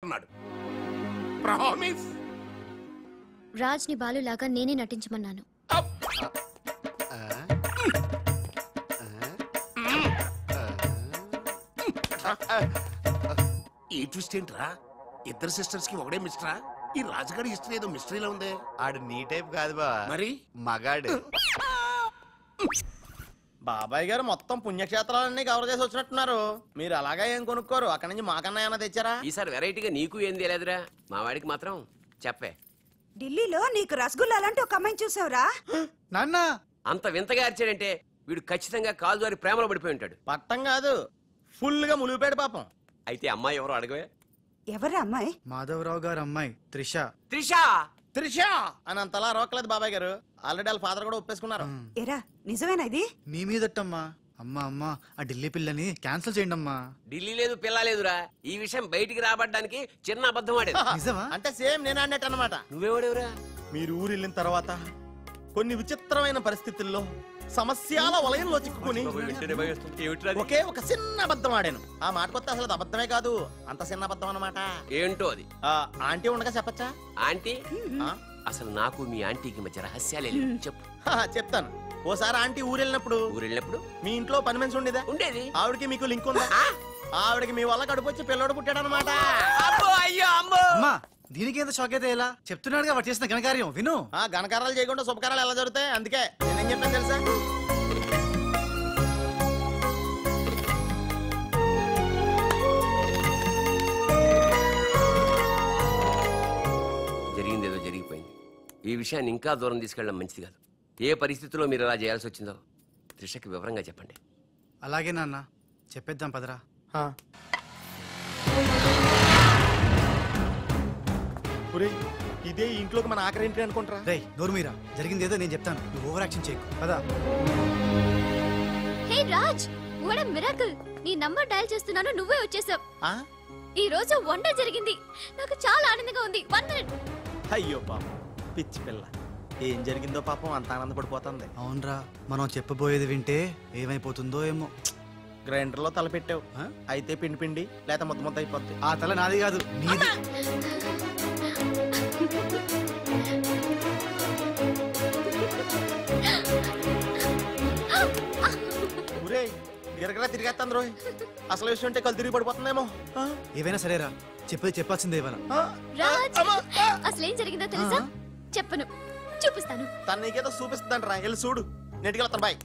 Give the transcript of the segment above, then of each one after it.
అంటున్నాడు. ప్రామిస్. రాజ్ ని బాలులాగా నేనే నటించమన్నాను. ఈ ట్విస్ట్ ఏంట్రా? ఇద్దరు సిస్టర్స్ కి ఒకడే మిస్టరా? ఈ రాజుగారి హిస్టరీ ఏదో మిస్టరీలో ఉందే. ఆడు నీ టైప్ కాదు బా, మరి మగాడు. బాబాయ్ గారు మొత్తం పుణ్యక్షేత్రాలన్నీ కవర్ చేసి వచ్చినట్టున్నారు. మీరు అలాగా ఏం కొనుక్కోరు? అక్కడి నుంచి మాకన్నా ఏమైనా తెచ్చారా? ఈసారి వెరైటీగా నీకు ఏం తెలియదురా, మా వాడికి మాత్రం చెప్పే. ఢిల్లీలో నీకు రసగుల్లా లాంటి ఒక అమ్మాయిని చూసావురా? నాన్న అంత వింతగా అరిచాడంటే వీడు ఖచ్చితంగా కాలు జారి ప్రేమలో పడిపోయి ఉంటాడు. పట్టం కాదు, ఫుల్ గా ములిగిపోయాడు పాపం. అయితే అమ్మాయి ఎవరో అడగవే. ఎవరా అమ్మాయి? మాధవరావు గారు అమ్మాయి త్రిష. త్రిష త్రిష అని అంతలా రోకలేదు బాబాయ్ గారు. ఆల్రెడీ వాళ్ళ ఫాదర్ కూడా ఒప్పేసుకున్నారు. ఎరా నిజమేనా ఇది? నీ మీదట్టమ్మా. అమ్మా అమ్మా ఆ ఢిల్లీ పిల్లని క్యాన్సిల్ చేయండి అమ్మా. ఢిల్లీ లేదు పిల్ల లేదురా, ఈ విషయం బయటికి రాబడ్డానికి చిన్న అబద్ధం ఆడేది. నిజమా? అంటే సేమ్ నేను అన్నట్టు అనమాట. నువ్వేవాడేవురా? మీరు ఊరు వెళ్ళిన తర్వాత కొన్ని విచిత్రమైన పరిస్థితుల్లో సమస్యల వలయంలో చిక్కుకుని ఒకే ఒక చిన్న అబద్ధం ఆడాను. ఆ మాట కొత్త అసలు అబద్ధమే కాదు, అంత చిన్న అబద్ధం అన్నమాట. ఏంటో అది? ఆంటీ ఉండగా చెప్పచ్చా? ఆంటీ? అసలు నాకు మీ ఆంటీకి మధ్య రహస్యాలే లేవు. చెప్పు. చెప్తాను. ఓసారి ఆంటీ ఊరెళ్ళినప్పుడు మీ ఇంట్లో పని మనిషి ఉండేదా? ఉండేది. ఆవిడకి మీకు లింక్ ఉందా? ఆవిడకి మీ వల్ల కడుపు వచ్చి పిల్లడు పుట్టాడు అనమాట. అమ్మా దీనికి ఎంత షాక్ అయితే ఎలా? చెప్తున్నాడుగా వాడు చేసిన ఘనకార్యం విను. ఘనకారాలు చేయకుండా శుభకారాలు ఎలా జరుగుతాయి? అందుకే నేనేం చెప్పాను తెలుసా? జరిగిందేదో జరిగిపోయింది. ఈ విషయాన్ని ఇంకా దూరం తీసుకెళ్ళడం మంచిది కాదు. ఏ పరిస్థితుల్లో మీరు అలా చేయాల్సి వచ్చిందో త్రిషకి వివరంగా చెప్పండి. అలాగే నాన్న, చెప్పేద్దాం పదరా. ఇదే ఇంట్లోకి మన ఆఖరి ఏంటి అనుకుంటారా? రేయ్ నోర్మీరా, జరిగింది ఏదో నేను చెప్తాను, నువ్వు ఓవర్ యాక్షన్ చేయకు. పదా. హే రాజ్, వాట్ ఎ మిరాకిల్! నీ నంబర్ డయల్ చేస్తున్నాను, నువ్వే వచ్చేసావ్. ఈ రోజు వండర్ జరిగింది, నాకు చాలా ఆనందంగా ఉంది. 1 మినిట్. అయ్యో పాపం పిచ్చి పిల్ల, ఏం జరిగిందో పాపం అంత ఆనందపడిపోతుంది. అవునరా, మనం చెప్పబోయేది వింటే ఏమైపోతుందో ఏమో. గ్రైండర్ లో తల పెట్టావు, అయితే పిండి పిండి లేక ముద్ద ముద్ద అయిపోద్ది. ఆ తల నాది కాదు, నీది. గిరగరా తిరిగేస్తాను రోయ్. అసలు విషయం ఉంటే కళ్ళు తిరిగి పడిపోతుందేమో. ఏవైనా సరేరా, చెప్పేది చెప్పాల్సిందే ఇవాళ. రాజ్, అసలేం జరిగిందో తెలుసా? చెప్పను, చూపిస్తాను. తను నీకేదో చూపిస్తుందంటరా, వెళ్ళి చూడు. నెట్కి వెళ్తాను బాయ్.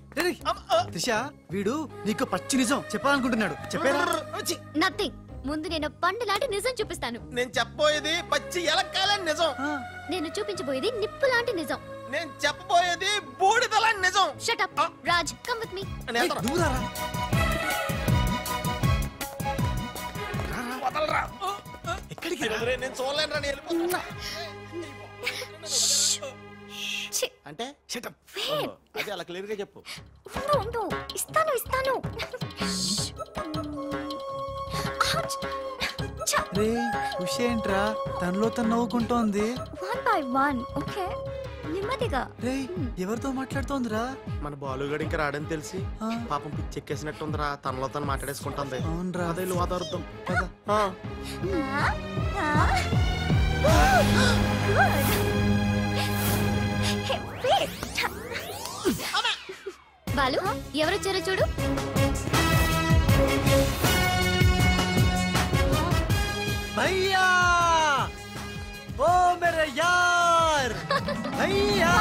త్రిష, వీడు నీకు పచ్చి నిజం చెప్పాలనుకుంటున్నాడు. చెప్పేరా? నథింగ్. ముందు నేను పండు లాంటి నిజం చూపిస్తాను. నేను చెప్పబోయేది పచ్చి ఎలక్కాలని నిజం. నేను చూపించబోయేది నిప్పు లాంటి నిజం. నేను చెప్పబోయేది బూడిద లాంటి నిజం. Shut up Raj, come with me. ఎక్కడికి? నేను చూడలేను రా, నేను వెళ్ళిపోతున్నా. అంటే అదే అలా క్లియర్ గా చెప్పు. ఇస్తాను ఇస్తాను. ఏంట్రా తనలో తను నవ్వుకుంటోంది? 1 by 1. ఓకే, నెమ్మదిగా. ఎవరితో మాట్లాడుతోందిరా? మన బాలుగాడు ఇంకా రాడని తెలిసి పాపం పిచ్చెక్కేసినట్టుందిరా, తనలో తను మాట్లాడేసుకుంటుంది. అవునరా, అదే వాదార్థం. బాలు, ఎవరొచ్చారో చూడు. భయ్యా, ఓ మేరే యార్ భయ్యా.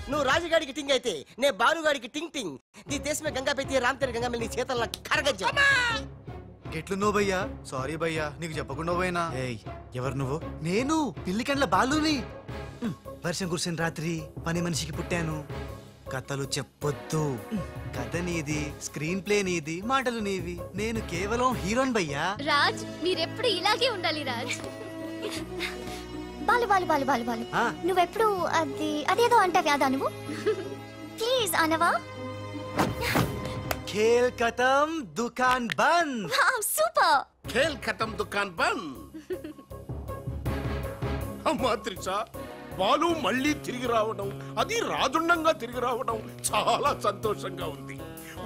నువ్వు రాజుగాడికి టింగ్ అయితే నే బాలుగాడికి టింగ్ టింగ్. నీ దేశమే గంగా పెట్టి రామ్తేరు గంగా నీ చేతల్లో కరగజ్జా. ఎట్లు నువ్వు భయ్యా? సారీ భయ్యా, నీకు చెప్పకుండా పోయినా. ఎవరు నువ్వు? నేను పిల్లికండ్ల బాలుని. వర్షం కురిసిన రాత్రి పని మనిషికి పుట్టాను. కథలు చెప్పొద్దు, కథ నీది, స్క్రీన్ ప్లే నీది, మాటలు నీవి. నేను కేవలం హీరోన్ భయ్యా. రాజ్, మీరెప్పుడు ఇలాగే ఉండాలి రాజ్. బాలు బాలు బాలు బాలు బాలు, నువ్వెప్పుడు అదేదో అంటావు యాదా నువ్వు? ప్లీజ్ అనవా. खेल खत्म दुकान बंद. वाह सुपर. खेल खत्म दुकान बंद. అమ్మా త్రిష, బాలు మళ్ళీ తిరిగి రావడం, అది రాజుండంగా తిరిగి రావడం చాలా సంతోషంగా ఉంది.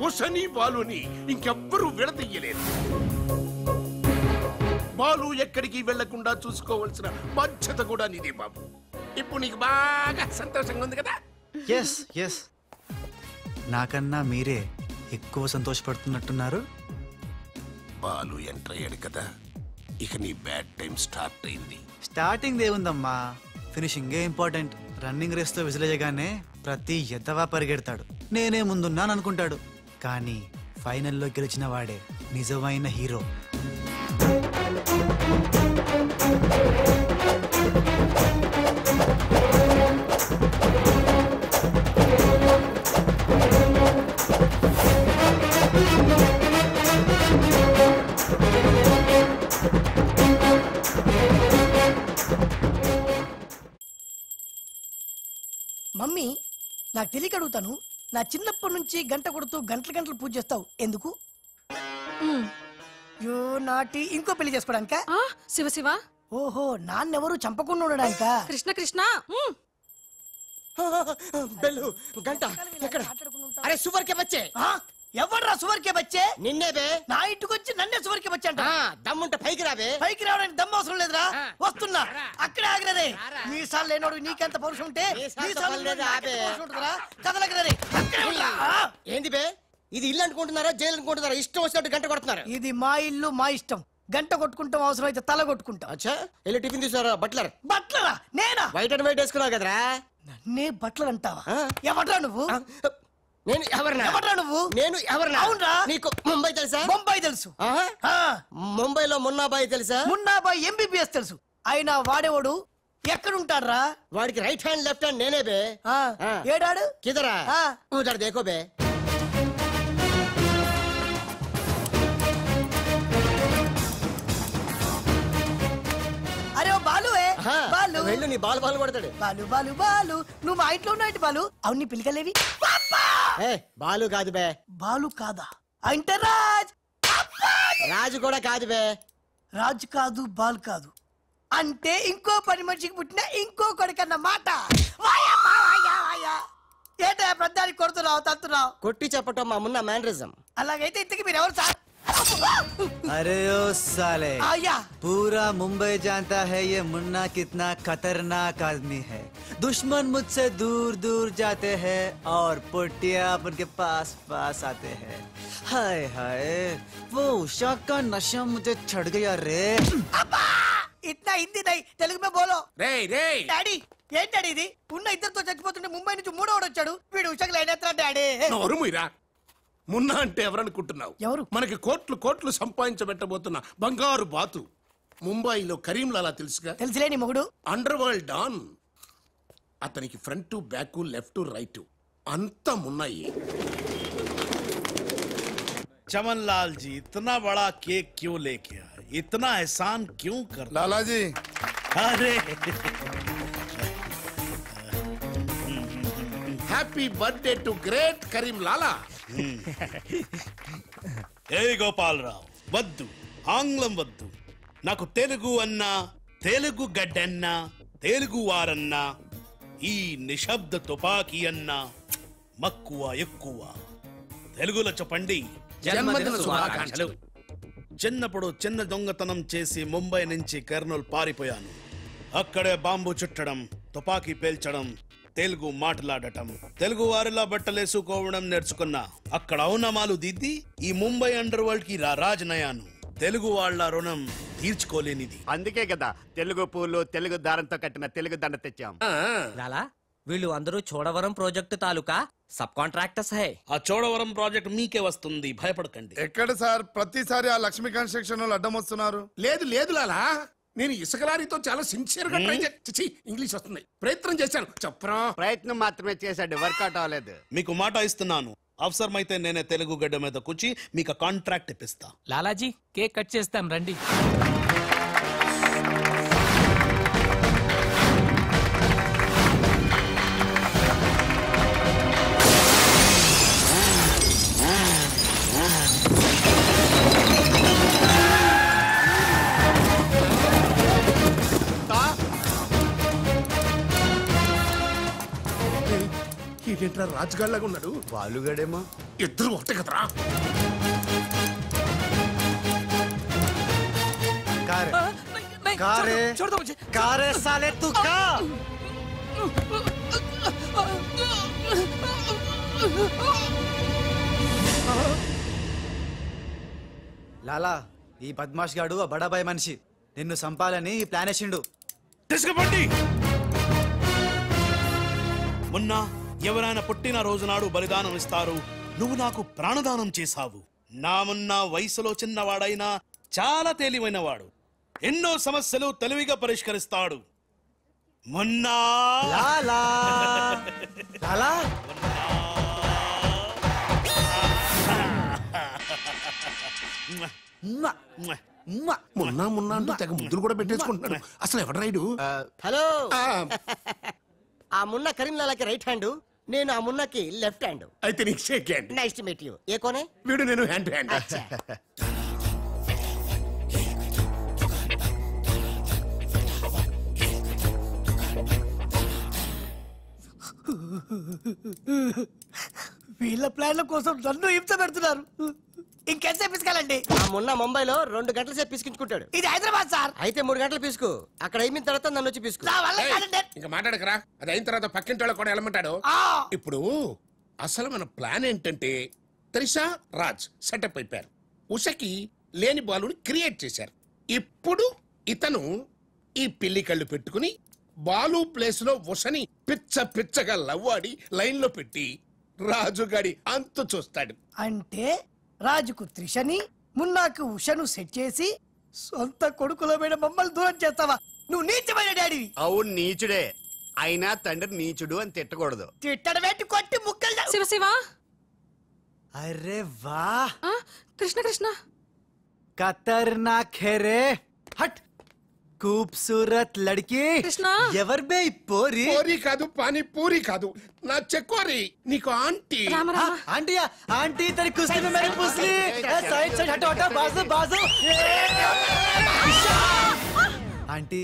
ఉషని బాలుని ఇంకెవ్వరూ విడదీయలేదు. బాలు ఎక్కడికి వెళ్లకుండా చూసుకోవాల్సిన బాధ్యత కూడా నీదే బాబు. ఇప్పుడు నీకు బాగా సంతోషంగా ఉంది కదా? ఎస్ ఎస్, నాకన్నా మీరే ఎక్కువ సంతోషపడుతున్నట్టున్నారు. బాలు ఎంటర్ అయ్యాడు కదా, ఇక నీ బ్యాడ్ టైం స్టార్ట్ అయింది. స్టార్టింగ్ దేవుందమ్మా, ఫినిషింగే ఇంపార్టెంట్. రన్నింగ్ రేస్ తో విసిలేయగానే ప్రతి ఎద్దవా పరిగెడతాడు, నేనే ముందున్నాను అనుకుంటాడు. కానీ ఫైనల్లో గెలిచిన వాడే నిజమైన హీరో. మమ్మీ, నాకు తెలియక అడుగుతాను, నా చిన్నప్పటి నుంచి గంట కొడుతూ గంటలు గంటలు పూజ చేస్తావు ఎందుకు? యో నాటి ఇంకో పెళ్లి చేసుకోవడానికా? శివ శివ. ఓహో, నాన్నెవరు చంపకుండా ఉండడానికా? కృష్ణ కృష్ణ. బెల్లు గంట ఎక్కడ? అరే సువర్ కే బచ్చే. ఎవర్రా సువర్కే బచ్చే? నిన్నే బే. నా ఇంటికి వచ్చి నన్నే సువర్కే బచ్చే అంట. దమ్ముంటే పైకి రాబే. పైకి రావడానికి దమ్ము అవసరం లేదురా, వస్తున్నా. అక్కడే ఆగిరే. మీ సార్లు లేనోడు నీకెంత పౌరుషం ఉంటే ఏంది బే? ఇది ఇల్లు అనుకుంటున్నారా జైలు అనుకుంటున్నారా? ఇష్టం వచ్చినట్టు గంట కొడుతున్నారు. ఇది మా ఇల్లు, మా ఇష్టం. గంట కొట్టుకుంటాం, అవసరం అయితే తల కొట్టుకుంటాం. అచ్చా, వెళ్ళి టిఫిన్ తీసుకురా. బట్లర్. బట్లరా? నేనా? వైట్ అండ్ వైట్ వేసుకున్నావు కదరా. నన్నే బట్లర్ అంటావా? ఎవడ్రా నువ్వు? నేను ఎవరినా? ఎవడ్రా నువ్వు? నేను ఎవరినా? అవునరా? నీకు ముంబై తెలుసా? ముంబై తెలుసు. ముంబైలో మున్నాబాయి తెలుసా? మున్నాబాయి ఎంబీబీఎస్ తెలుసు. అయినా వాడేవాడు ఎక్కడుంటాడ్రా? వాడికి రైట్ హ్యాండ్ లెఫ్ట్ హ్యాండ్ నేనే బే. ఏడాడు కిదరా? ఉదర్ దేకో బే. అరే ఓ బాలు, బాలు వెళ్ళు, నీ బాలు బాలు కొడతాడు. బాలు బాలు బాలు, నువ్వు మా ఇంట్లో ఉన్నావు బాలు. అవును, నీ పిల్లకలేవి? బాలు కాదు బే. బాలు కాదా? అంటే రాజ్. రాజు కూడా కాదు బే. రాజు కాదు, బాల్ కాదు అంటే ఇంకో పని మనిషికి పుట్టిన ఇంకో కొడుకన్న మాట. ఏంటా ప్రధానికి కొడుతున్నావు, తంతున్నావు? కొట్టి చెప్పటం మా మున్న మేనరిజం. అలాగైతే ఇంతకి మీరు ఎవరు సార్? अरे ओ साले, आया पूरा मुंबई जानता है ये मुन्ना कितना खतरनाक आदमी है। दुश्मन मुझसे दूर दूर जाते हैं और पुट्टिया उनके पास पास आते हैं। हाय हाय, वो उषा का नशा मुझे चढ़ गया रे। इतना हिंदी नहीं, తెలుగు में बोलो। రే రే డాడీ, ఏం డాడీ ఇది? ఉన్న ఇద్దరితో చచ్చిపోతుంటే ముంబై నుంచి మూడోడు వచ్చాడు, వీడు ఉషకు లైన్ ఎత్తాడు డాడీ. నోరు మీరా. మున్నా అంటే ఎవరనుకుంటున్నావు? ఎవరు? మనకి కోట్లు కోట్లు సంపాదించబెట్టబోతున్న బంగారు బాతు. ముంబైలో కరీంలాలా తెలుసుగా? తెలుసులే నీ మొగుడు. Underworld don. అతనికి ఫ్రంట్ బ్యాక్ లెఫ్ట్ రైట్ అంతా మున్నాయి. चमन लाल जी, इतना बड़ा केक क्यों लेके आए? इतना एहसान क्यों कर? लाला जी, अरे happy birthday to great Karim Lala. ఏ గోపాలరావు వద్దు, ఆంగ్లం వద్దు. నాకు తెలుగు అన్నా, తెలుగు గడ్డన్నా, తెలుగు వారన్నా, ఈ నిశ్శబ్ద తుపాకీ అన్నా మక్కువ ఎక్కువ. తెలుగులో చెప్పండి. జన్మదిన శుభాకాంక్షలు. చిన్నప్పుడు చిన్న దొంగతనం చేసి ముంబై నుంచి కర్నూలు పారిపోయాను. అక్కడే బాంబు చుట్టడం, తుపాకీ పేల్చడం, తెలుగు మాట్లాడటం, తెలుగు వారిలా బట్టలేసుకోవడం నేర్చుకున్నా. అక్కడ ఔనమాలు దిద్ది ఈ ముంబై అండర్ వరల్డ్ కి రాజనయాను. తెలుగు వాళ్ళ రుణం తీర్చుకోలేనిది. అందుకే కదా తెలుగు పూలు తెలుగు దారంతో కట్టిన తెలుగు దండ తెచ్చాం. లాలా, వీళ్ళు అందరూ చోడవరం ప్రాజెక్టు తాలూకా సబ్ కాంట్రాక్టర్స్ హై. ఆ చోడవరం ప్రాజెక్ట్ మీకే వస్తుంది, భయపడకండి. ఎక్కడ సార్ ప్రతిసారి ఆ లక్ష్మీ కన్స్ట్రక్షన్ వాళ్ళు అడ్డం వస్తున్నారు? లేదు లేదు లాలా, నేను ఇసుక లారీతో చాలా సిన్సియర్ గా ట్రై చేసి ఇంగ్లీష్ వస్తుంది ప్రయత్నం చేశాను. చెప్పరా? ప్రయత్నం మాత్రమే చేశాడు, వర్కౌట్ అవ్వలేదు. మీకు మాట ఇస్తున్నాను, అవసరమైతే నేనే తెలుగు గడ్డ మీద కూర్చి మీకు కాంట్రాక్ట్ ఇప్పిస్తా. లాలాజీ, కేక్ కట్ చేస్తాం రండి. చూడరా రాజుగాళ్ళగా ఉన్నాడు. బాలుగాడేమో. ఇద్దరు ఒకటే కదరా. కారే సాలే తు కా. లాలా, ఈ బద్మాష్ గాడు ఆ బడాబాయ్ మనిషి నిన్ను సంపాలని ప్లాన్ వేసిండు. తీసుకుపండి. మొన్న ఎవరైనా పుట్టిన రోజు నాడు బలిదానం ఇస్తారు. నువ్వు నాకు ప్రాణదానం చేశావు. నా మొన్న వయసులో చిన్నవాడైనా చాలా తెలివైనవాడు. ఎన్నో సమస్యలు తెలివిగా పరిష్కరిస్తాడు. మొన్న లాలా లాలా మొన్న మొన్న అంటూ తెగ ముద్దులు కూడా పెట్టేసుకుంటున్నాడు. అసలు ఎవడు రైడు? హలో, ఆ మున్న కరీంలాలాకి రైట్ హ్యాండ్, నేను ఆ మున్నకి లెఫ్ట్ హ్యాండ్. అయితే నీకు shake hand. Nice to meet you. ఏ కోనే? వీడు నేను హ్యాండ్ టు హ్యాండ్. వీళ్ళ ప్లాన్ల కోసం నన్ను హింస పెడుతున్నారు. ఇంకెంతసేపు పిసుకాలండి? ఆ మున్న ముంబైలో 2 గంటల సేపు పిసుకుంటాడు. ఇది హైదరాబాద్ సార్. అయితే 3 గంటలు పిసుకు. అక్కడ అయిన తర్వాత నన్ను వచ్చి పిసుకు. ఇంకా మాట్లాడకరా. అది అయిన తర్వాత పక్కింటి వాళ్ళు కూడా వెళ్ళమంటాడు. ఇప్పుడు అసలు మన ప్లాన్ ఏంటంటే, త్రిషా రాజ్ సెటప్ అయిపోయారు. ఉషకి లేని బాలుని క్రియేట్ చేశారు. ఇప్పుడు ఇతను ఈ పిల్లి కళ్ళు పెట్టుకుని బాలు ప్లేస్ లో ఉషని పిచ్చ పిచ్చగా లవ్వాడి లైన్ లో పెట్టి రాజుగాడి అంతు చూస్తాడు. అంటే రాజుకు త్రిషని, మున్నాకు ఉషను సెట్ చేసి సొంత కొడుకులమైన మమ్మల్ని దూరం చేస్తావా? నువ్వు నీచమైన డాడీవి. అవును, నీచుడే. అయినా తండ్రి నీచుడు అని తిట్టకూడదు. తిట్టడమేంటి, కొట్టి ముక్కలు. శివ శివ. అరే వా, కృష్ణ కృష్ణ. ఖతర్నాక్ హే రే. హట్. खूबसूरत लड़की. कृष्णा ఎవర్ బే పోరి? పోరి కాదు, పానీ పూరి కాదు, నా చెక్కోరి. నీకు ఆంటీ. ఆంటీయా? ఆంటీ तेरी कुश्ती में मेरी पुसली. साइड साइड हटो हटो, बाजू बाजू. ఆంటీ,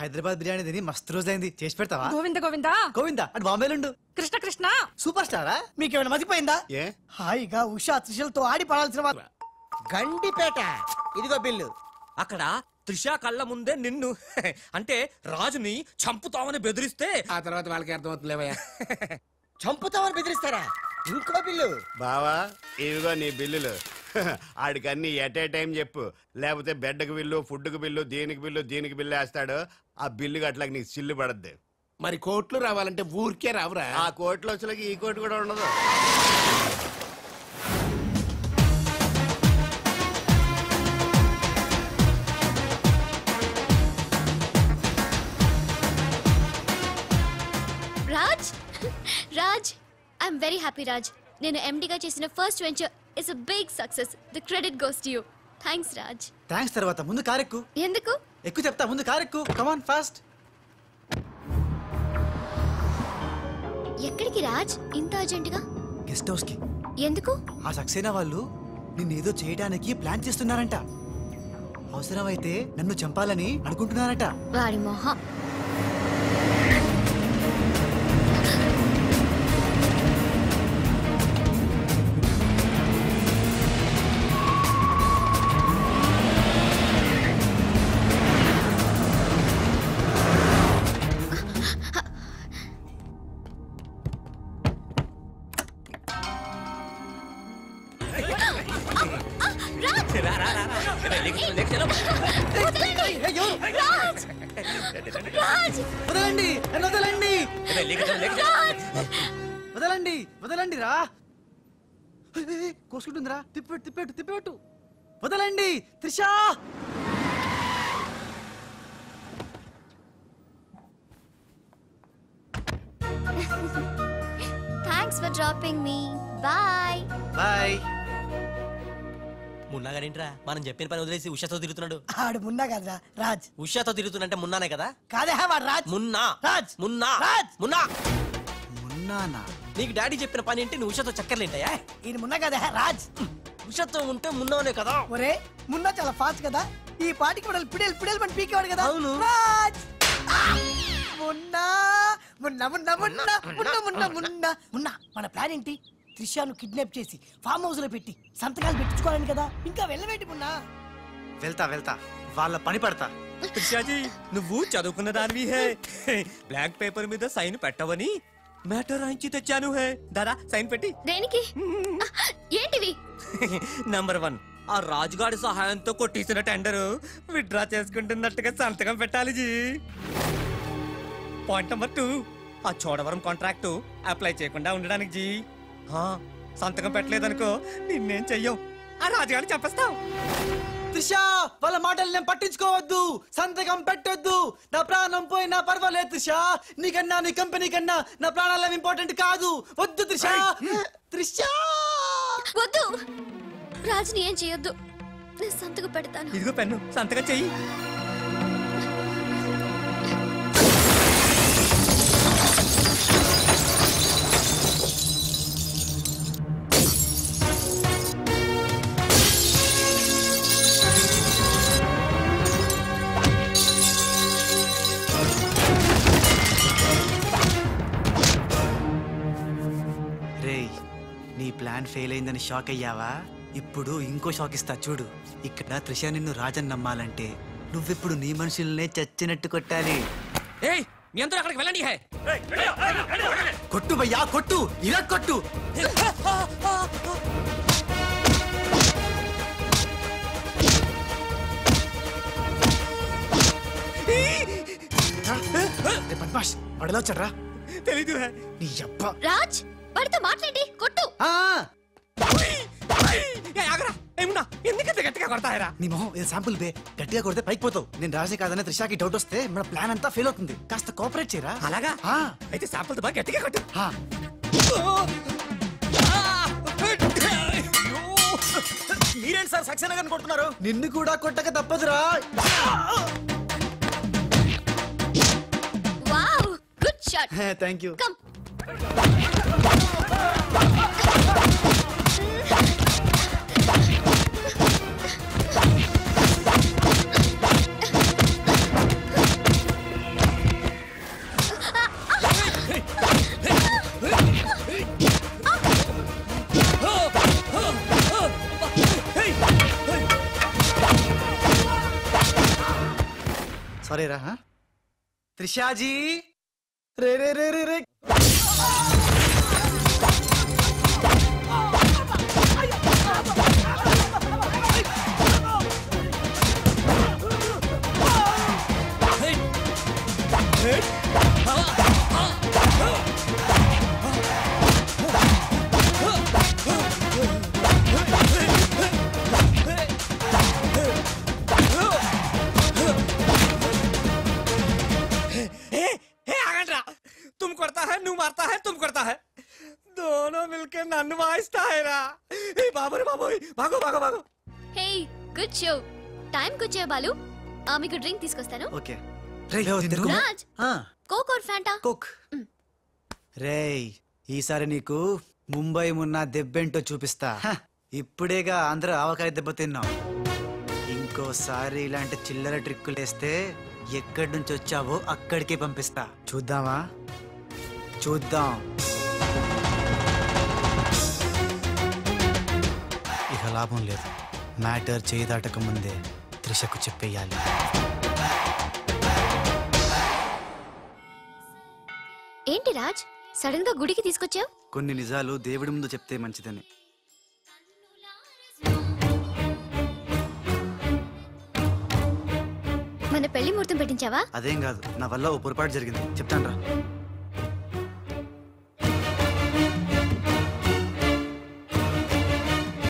హైదరాబాద్ బిర్యానీ తిని మస్తు రోజైంది, చేసి పెడతావా? గోవింద గోవింద గోవింద అటు బాంబేలుండు. కృష్ణ కృష్ణ. సూపర్ స్టారా? మీకేమైనా మతిపోయిందా? ఏ హాయిగా ఉషా త్రిషలతో ఆడి పడాల్సిన వారు. గండిపేట. ఇదిగో బిల్లు. అక్కడ త్రిష కళ్ళ ముందే నిన్ను అంటే రాజుని చంపుతామని బెదిరిస్తే ఆ తర్వాత వాళ్ళకి అర్థమవుతుందిలేవయ్యా. చంపుతామని బెదిరిస్తారా? ఇంకో బిల్లు. బావా, ఇవిగో నీ బిల్లులు. ఆడికన్నీ ఎట్ ఏ టైం చెప్పు, లేకపోతే బెడ్కి బిల్లు, ఫుడ్కి బిల్లు, దీనికి బిల్లు వేస్తాడు. ఆ బిల్లు గట్లకి నీకు చిల్లు పడద్దు. మరి కోట్లు రావాలంటే ఊరికే రావురా. ఆ కోట్లు వచ్చేలాకి ఈ కోటి కూడా ఉండదు. Raj, Raj, I'm very happy Raj. నేను ఎండిగా చేసిన first venture is a big success. The credit goes to you. Thanks Raj. Thanks తర్వాత ముందు కారెక్కు. ఎందుకు? ఎక్కు చెప్తా, ముందు కారెక్కు. Come on fast. ఎక్కడికి రాజ్ ఇంత అర్జెంట్ గా? గెస్ట్ హౌస్ కి. ఎందుకు? ఆ సక్సేనా వాళ్ళు నిన్నేదో చేయడానికి ప్లాన్ చేస్తున్నారంట. అవసరమైతే నన్ను చంపాలని అనుకుంటున్నారట. వాడి మొహం. వదలండి, వదలండి, వదలండి, వదలండి రా. కోసుకుంటుందిరా. తిప్పెట్టు తిప్పెట్టు తిప్పెట్టు. వదలండి Trisha. Thanks for dropping me. Bye bye. మున్నాగారేంట్రా మనం చెప్పిన పని వదిలేసి ఉషాతో తిరుగుతున్నాడు? ఆడు మున్నా కదరా రాజ్. ఉషాతో తిరుగుతున్నంటే మున్నానే కదా? కాదే వాడు రాజ్. మున్నా రాజ్. మున్నా రాజ్. మున్నా. మున్నానా? నీకు డాడీ చెప్పిన పని ఏంటి? నువ్వు ఉషాతో చక్కర్లేంటయా? ఈయన మున్నా కదే రాజ్. ఉషాతో ఉంటే మున్నానే కదా? ఒరే, మున్నా చాలా ఫాస్ట్ కదా. ఈ పాటికి పిడేలు పిడేలు మన పీకేవాడు కదా. అవును. రాజ్. మున్నా మున్నా మున్నా మున్నా మున్నా మున్నా మున్నా మున్నా మన ప్లాన్ ఏంటి? త్రిషాను కిడ్నాప్ చేసి ఫామ్ హౌస్ లో పెట్టి సంతకాలు పెట్టించుకోవాలని కదా. ఇంకా వెళ్ళవేంటి మున్నా? వెళ్తా వాళ్ళ పని పడతా. త్రిషాజీ నువ్వు చదువుకున్న దానివి హే. బ్లాక్ పేపర్ మీద సైన్ పెట్టవని మ్యాటర్ రాయించి తెచ్చాను హే. దాదా సైన్ పెట్టి. దేనికి? ఏంటివి? నంబర్ 1, ఆ రాజుగాడి సహాయంతో కొట్టేసిన టెండర్ విత్డ్రా చేసుకుంటున్నట్టుగా సంతకం పెట్టాలి జీ. పాయింట్ నెంబర్ 2, ఆ చోడవరం కాంట్రాక్ట్ అప్లై చేయకుండా ఉండడానికి జీ. సంతకం పెట్టలేదనుకో నిన్నేం చెయ్యం, ఆ రాజుగాడిని చంపేస్తాం. త్రిషా వాళ్ళ మాటలు నేను పట్టించుకోవద్దు, సంతకం పెట్టొద్దు. నా ప్రాణం పోయినా పర్వాలేదు త్రిషా, నీకన్నా నీ కంపెనీ కన్నా నా ప్రాణాలు ఇంపార్టెంట్ కాదు. వద్దు త్రిషా. త్రిషా వద్దు, రాజుని ఏం చేయొద్దు. నేను సంతకం పెడతాను. ఇదిగో పెన్ను, సంతకం చెయ్యి. నీ ప్లాన్ ఫెయిల్ అయిందని షాక్ అయ్యావా? ఇప్పుడు ఇంకో షాక్ ఇస్తా చూడు. ఇక్కడ త్రిష నిన్ను రాజన్ నమ్మాలంటే నువ్విప్పుడు నీ మనుషుల్నే చచ్చినట్టు కొట్టాలి. మీ అందరూ అక్కడికి వెళ్ళండి. కొట్టు భయ్యా కొట్టు, ఇలా కొట్టు. బద్మాష్ వాడిలో వచ్చాడ్రా. తెలీదు నీ అబ్బా. రాజ్ వాడితో మాట్లాడి కొట్టు. ఎందుకంత గట్టిగా కొడతాయరా? నీ మొహం ఇది శాంపుల్ బే, గట్టిగా కొడితే పైకి పోతావు. నేను రాజే కాదనే త్రిషాకి డౌట్ వస్తే మన ప్లాన్ అంతా ఫెయిల్ అవుతుంది. కాస్త కోఆపరేట్ చేయరా. అలాగా? అయితే శాంపుల్ తో బాగా గట్టిగా కొట్టు. మీరేంటి సార్ సక్సేనా గారిని కొడుతున్నారు? నిన్ను కూడా కొట్టక తప్పదురా. Wow good shot. Thank you. Come. Sorry రా. త్రిషాజీ రే రే రే రే రే. तुम करता है, नू मारता है, तुम करता है, दोनों मिलके नन्नु वाइस्ता है रा. ए बाबू रे बाबू, भागो भागो भागो. Hey good show. టైం కు వచ్చే బాలు. మీకు డ్రింక్ తీసుకొస్తాను. Okay. Raj Coke or Fanta? Coke. రేయ్ ఈసారి నీకు ముంబై మున్నా దెబ్బేంటో చూపిస్తా. ఇప్పుడేగా ఆంధ్ర ఆవకాయ దెబ్బ తిన్నాం. ఇంకోసారి ఇలాంటి చిల్లర ట్రిక్కులు వేస్తే ఎక్కడి నుంచి వచ్చావో అక్కడికే పంపిస్తా. చూద్దామా? చూద్దాం. ఇక లాభం లేదు. మ్యాటర్ చేయి దాటక ముందే త్రిషకు చెప్పేయాలి. ఏంటి రాజ్ సడన్ గా గుడికి తీసుకొచ్చావు? కొన్ని నిజాలు దేవుడి ముందు చెప్తే మంచిదని. మన పెళ్లి ముహూర్తం పెట్టించావా? అదేం కాదు, నా వల్ల ఓ పొరపాటు జరిగింది, చెప్తాను రా.